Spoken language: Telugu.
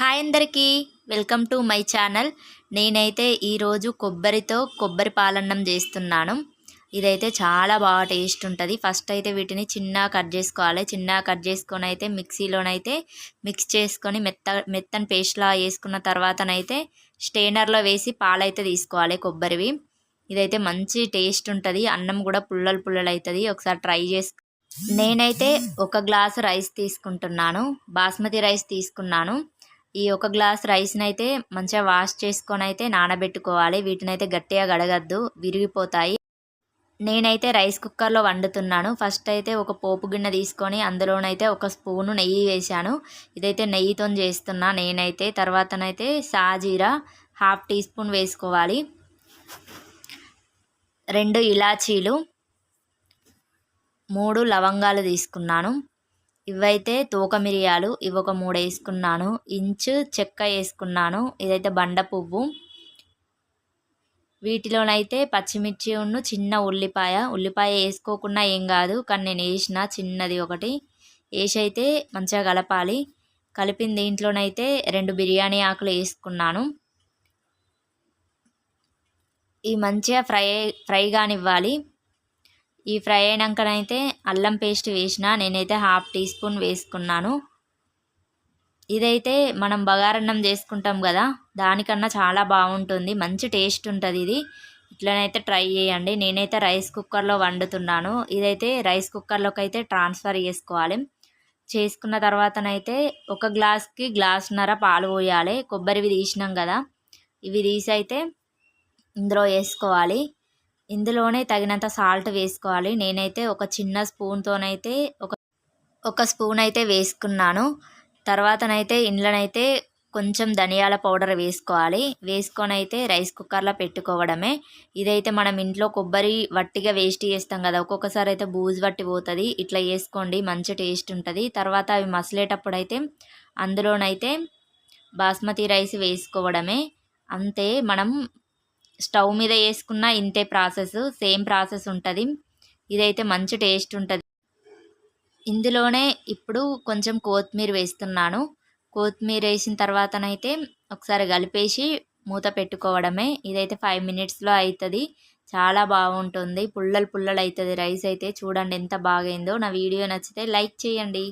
హాయ్ అందరికీ, వెల్కమ్ టు మై ఛానల్. నేనైతే ఈరోజు కొబ్బరితో కొబ్బరి పాలన్నం చేస్తున్నాను. ఇదైతే చాలా బాగా టేస్ట్ ఉంటుంది. ఫస్ట్ అయితే వీటిని చిన్నగా కట్ చేసుకోవాలి. చిన్నగా కట్ చేసుకొని అయితే మిక్సీలోనైతే మిక్స్ చేసుకొని మెత్తని పేస్ట్లా వేసుకున్న తర్వాతనైతే స్టెయినర్లో వేసి పాలైతే తీసుకోవాలి కొబ్బరివి. ఇదైతే మంచి టేస్ట్ ఉంటుంది. అన్నం కూడా పుల్లలు పుల్లలు అవుతుంది. ఒకసారి ట్రై చేసి నేనైతే 1 గ్లాసు రైస్ తీసుకుంటున్నాను. బాస్మతి రైస్ తీసుకున్నాను. ఈ 1 గ్లాస్ రైస్ని అయితే మంచిగా వాష్ చేసుకొని అయితే నానబెట్టుకోవాలి. వీటినైతే గట్టిగా కడగద్దు, విరిగిపోతాయి. నేనైతే రైస్ కుక్కర్లో వండుతున్నాను. ఫస్ట్ అయితే ఒక పోపు గిన్నె తీసుకొని అందులోనైతే 1 స్పూను నెయ్యి వేసాను. ఇదైతే నెయ్యితో చేస్తున్నా నేనైతే. తర్వాతనైతే సాజీరా 1/2 టీ స్పూన్ వేసుకోవాలి. 2 ఇలాచీలు, 3 లవంగాలు తీసుకున్నాను. ఇవైతే తోక మిరియాలు, ఇవి ఒక 3 వేసుకున్నాను. ఇంచు చెక్క వేసుకున్నాను. ఇదైతే బండ పువ్వు. వీటిలోనైతే పచ్చిమిర్చి చిన్న ఉల్లిపాయ వేసుకోకుండా ఏం కాదు, కానీ నేను వేసిన చిన్నది ఒకటి వేసి అయితే మంచిగా కలపాలి. కలిపిన దీంట్లోనైతే 2 బిర్యానీ ఆకులు వేసుకున్నాను. ఈ మంచిగా ఫ్రై కానివ్వాలి. ఈ ఫ్రై అయినాకనైతే అల్లం పేస్ట్ వేసిన నేనైతే 1/2 టీ స్పూన్ వేసుకున్నాను. ఇదైతే మనం బగారన్నం చేసుకుంటాం కదా, దానికన్నా చాలా బాగుంటుంది. మంచి టేస్ట్ ఉంటుంది ఇది. ఇట్లనైతే ట్రై చేయండి. నేనైతే రైస్ కుక్కర్లో వండుతున్నాను. ఇదైతే రైస్ కుక్కర్లోకి అయితే ట్రాన్స్ఫర్ చేసుకోవాలి. చేసుకున్న తర్వాతనైతే 1 గ్లాస్కి గ్లాసున్నర పాలు పోయాలి. కొబ్బరివి తీసినాం కదా, ఇవి తీసి అయితే ఇందులో వేసుకోవాలి. ఇందులోనే తగినంత సాల్ట్ వేసుకోవాలి. నేనైతే ఒక చిన్న స్పూన్తోనైతే ఒక స్పూన్ అయితే వేసుకున్నాను. తర్వాతనైతే ఇందులోనైతే కొంచెం ధనియాల పౌడర్ వేసుకోవాలి. వేసుకొని అయితే రైస్ కుక్కర్లో పెట్టుకోవడమే. ఇదైతే మనం ఇంట్లో కొబ్బరి వట్టిగా వేస్ట్ చేస్తాం కదా, ఒక్కొక్కసారి అయితే బూజు వట్టి పోతుంది. ఇట్లా వేసుకోండి, మంచి టేస్ట్ ఉంటుంది. తర్వాత అవి మసలేటప్పుడు అయితే అందులోనైతే బాస్మతి రైస్ వేసుకోవడమే. అంతే. మనం స్టవ్ మీద వేసుకున్న ఇంతే ప్రాసెస్, సేమ్ ప్రాసెస్ ఉంటుంది. ఇదైతే మంచి టేస్ట్ ఉంటుంది. ఇందులోనే ఇప్పుడు కొంచెం కొత్తిమీర వేస్తున్నాను. కొత్తిమీర వేసిన తర్వాతనైతే ఒకసారి కలిపేసి మూత పెట్టుకోవడమే. ఇదైతే 5 మినిట్స్లో అవుతుంది. చాలా బాగుంటుంది. పుల్లలు పుల్లలు అవుతుంది రైస్ అయితే. చూడండి ఎంత బాగైందో. నా వీడియో నచ్చితే లైక్ చేయండి.